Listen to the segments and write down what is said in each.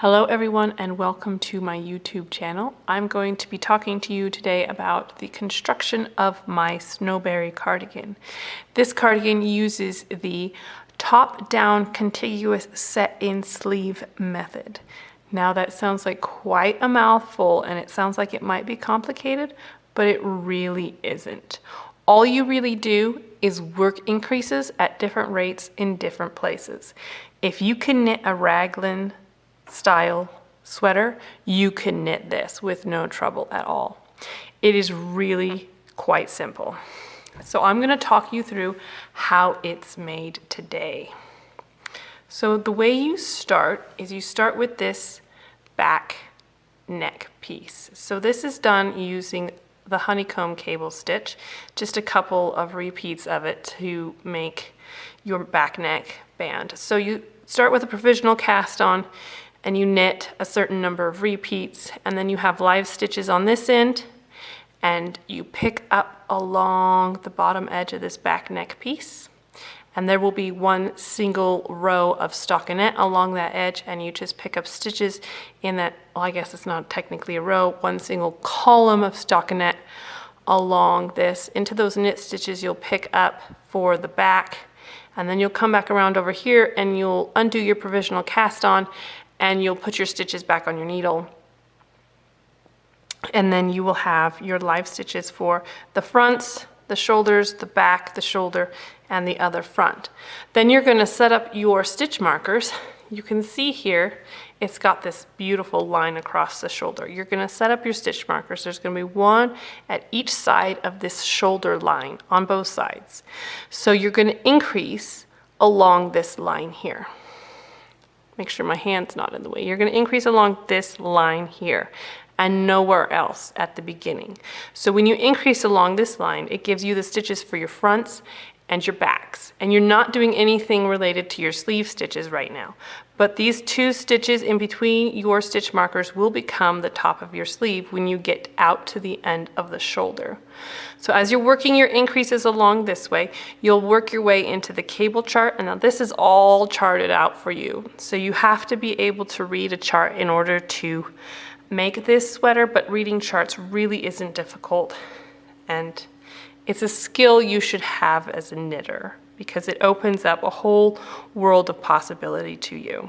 Hello everyone and welcome to my YouTube channel. I'm going to be talking to you today about the construction of my Snowberry cardigan. This cardigan uses the top-down contiguous set-in sleeve method. Now that sounds like quite a mouthful and it sounds like it might be complicated, but it really isn't. All you really do is work increases at different rates in different places. If you can knit a raglan style sweater, you can knit this with no trouble at all. It is really quite simple. So I'm going to talk you through how it's made today. So the way you start is you start with this back neck piece. So this is done using the honeycomb cable stitch, just a couple of repeats of it to make your back neck band. So you start with a provisional cast on and you knit a certain number of repeats, and then you have live stitches on this end, and you pick up along the bottom edge of this back neck piece, and there will be one single row of stockinette along that edge, and you just pick up stitches in that, well, I guess it's not technically a row, one single column of stockinette along this. Into those knit stitches you'll pick up for the back, and then you'll come back around over here and you'll undo your provisional cast on, and you'll put your stitches back on your needle. And then you will have your live stitches for the fronts, the shoulders, the back, the shoulder, and the other front. Then you're going to set up your stitch markers. You can see here it's got this beautiful line across the shoulder. You're going to set up your stitch markers. There's going to be one at each side of this shoulder line on both sides. So you're going to increase along this line here. Make sure my hand's not in the way. You're going to increase along this line here and nowhere else at the beginning. So when you increase along this line, it gives you the stitches for your fronts and your backs. And you're not doing anything related to your sleeve stitches right now. But these two stitches in between your stitch markers will become the top of your sleeve when you get out to the end of the shoulder. So as you're working your increases along this way, you'll work your way into the cable chart, and now this is all charted out for you. So you have to be able to read a chart in order to make this sweater, but reading charts really isn't difficult, and it's a skill you should have as a knitter because it opens up a whole world of possibility to you.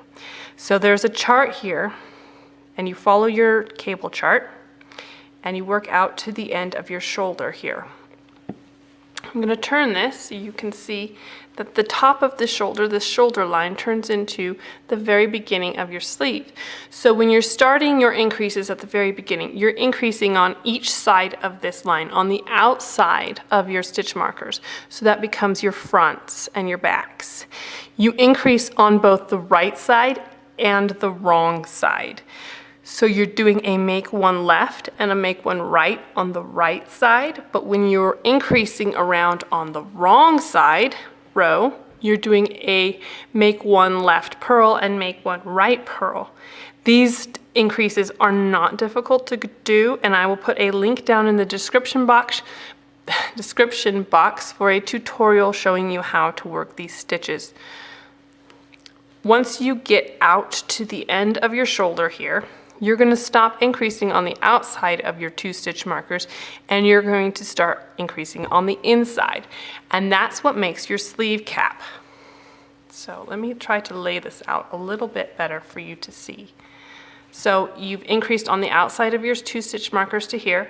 So there's a chart here, and you follow your cable chart, and you work out to the end of your shoulder here. I'm going to turn this so you can see that the top of the shoulder, this shoulder line, turns into the very beginning of your sleeve. So when you're starting your increases at the very beginning, you're increasing on each side of this line, on the outside of your stitch markers. So that becomes your fronts and your backs. You increase on both the right side and the wrong side. So you're doing a make one left and a make one right on the right side, but when you're increasing around on the wrong side row, you're doing a make one left purl and make one right purl. These increases are not difficult to do, and I will put a link down in the description box for a tutorial showing you how to work these stitches. Once you get out to the end of your shoulder here, you're going to stop increasing on the outside of your two stitch markers, and you're going to start increasing on the inside. And that's what makes your sleeve cap. So let me try to lay this out a little bit better for you to see. So you've increased on the outside of your two stitch markers to here,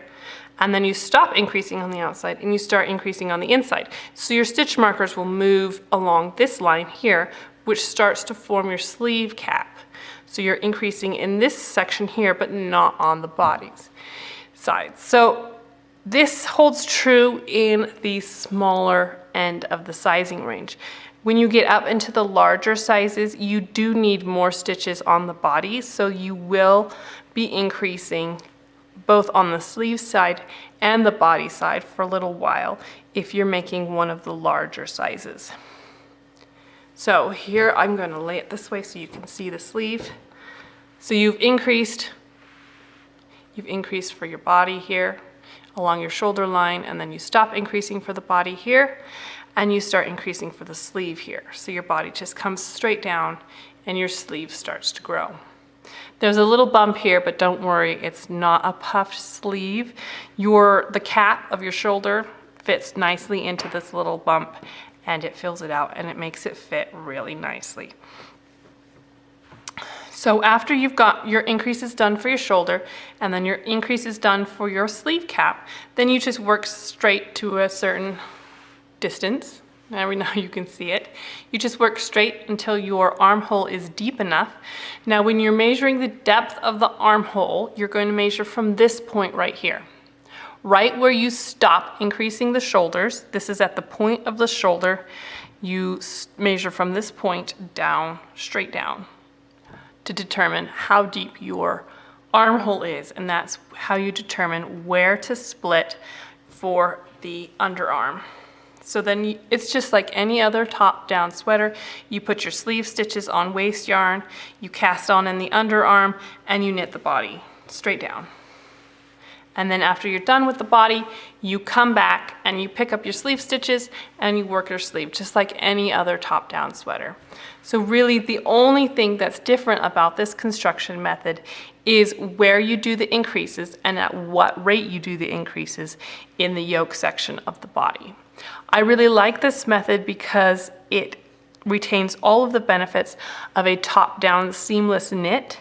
and then you stop increasing on the outside and you start increasing on the inside. So your stitch markers will move along this line here, which starts to form your sleeve cap. So you're increasing in this section here, but not on the body's sides. So this holds true in the smaller end of the sizing range. When you get up into the larger sizes, you do need more stitches on the body, so you will be increasing both on the sleeve side and the body side for a little while if you're making one of the larger sizes. So here I'm going to lay it this way so you can see the sleeve. So you've increased for your body here along your shoulder line, and then you stop increasing for the body here, and you start increasing for the sleeve here. So your body just comes straight down and your sleeve starts to grow. There's a little bump here, but don't worry, it's not a puffed sleeve. The cap of your shoulder fits nicely into this little bump, and it fills it out and it makes it fit really nicely. So after you've got your increases done for your shoulder and then your increases done for your sleeve cap, then you just work straight to a certain distance. Now you can see it. You just work straight until your armhole is deep enough. Now when you're measuring the depth of the armhole, you're going to measure from this point right here. Right where you stop increasing the shoulders, this is at the point of the shoulder, you measure from this point down, straight down, to determine how deep your armhole is, and that's how you determine where to split for the underarm. So then it's just like any other top-down sweater. You put your sleeve stitches on waste yarn, you cast on in the underarm, and you knit the body straight down. And then after you're done with the body, you come back and you pick up your sleeve stitches and you work your sleeve just like any other top-down sweater. So really the only thing that's different about this construction method is where you do the increases and at what rate you do the increases in the yoke section of the body. I really like this method because it retains all of the benefits of a top-down seamless knit,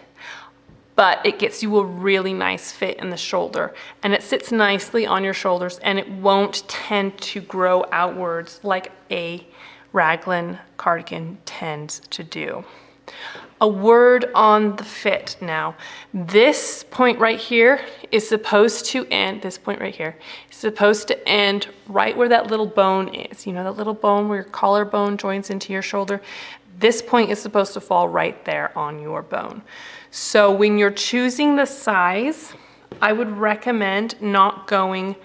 but it gets you a really nice fit in the shoulder, and it sits nicely on your shoulders, and it won't tend to grow outwards like a raglan cardigan tends to do. A word on the fit now. This point right here is supposed to end, this point right here, is supposed to end right where that little bone is. You know, that little bone where your collarbone joins into your shoulder? This point is supposed to fall right there on your bone. So when you're choosing the size, I would recommend not going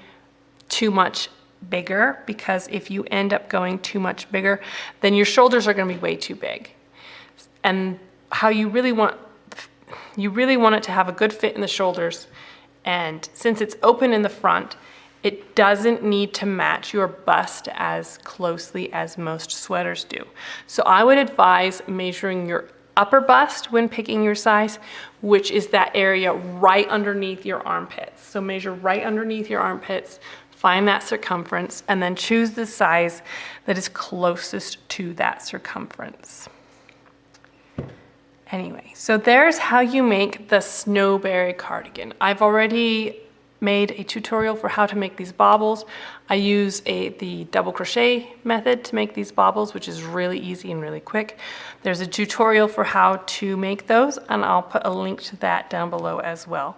too much bigger, because if you end up going too much bigger, then your shoulders are going to be way too big. And how you really want it to have a good fit in the shoulders, and since it's open in the front, it doesn't need to match your bust as closely as most sweaters do. So I would advise measuring your upper bust when picking your size, which is that area right underneath your armpits. So measure right underneath your armpits, find that circumference, and then choose the size that is closest to that circumference. Anyway, so there's how you make the Snowberry cardigan. I've already made a tutorial for how to make these baubles. I use the double crochet method to make these baubles, which is really easy and really quick. There's a tutorial for how to make those, and I'll put a link to that down below as well.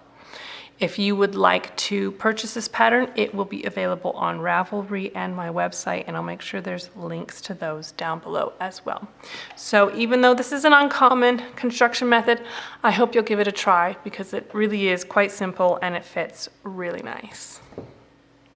If you would like to purchase this pattern, it will be available on Ravelry and my website, and I'll make sure there's links to those down below as well. So even though this is an uncommon construction method, I hope you'll give it a try, because it really is quite simple and it fits really nice.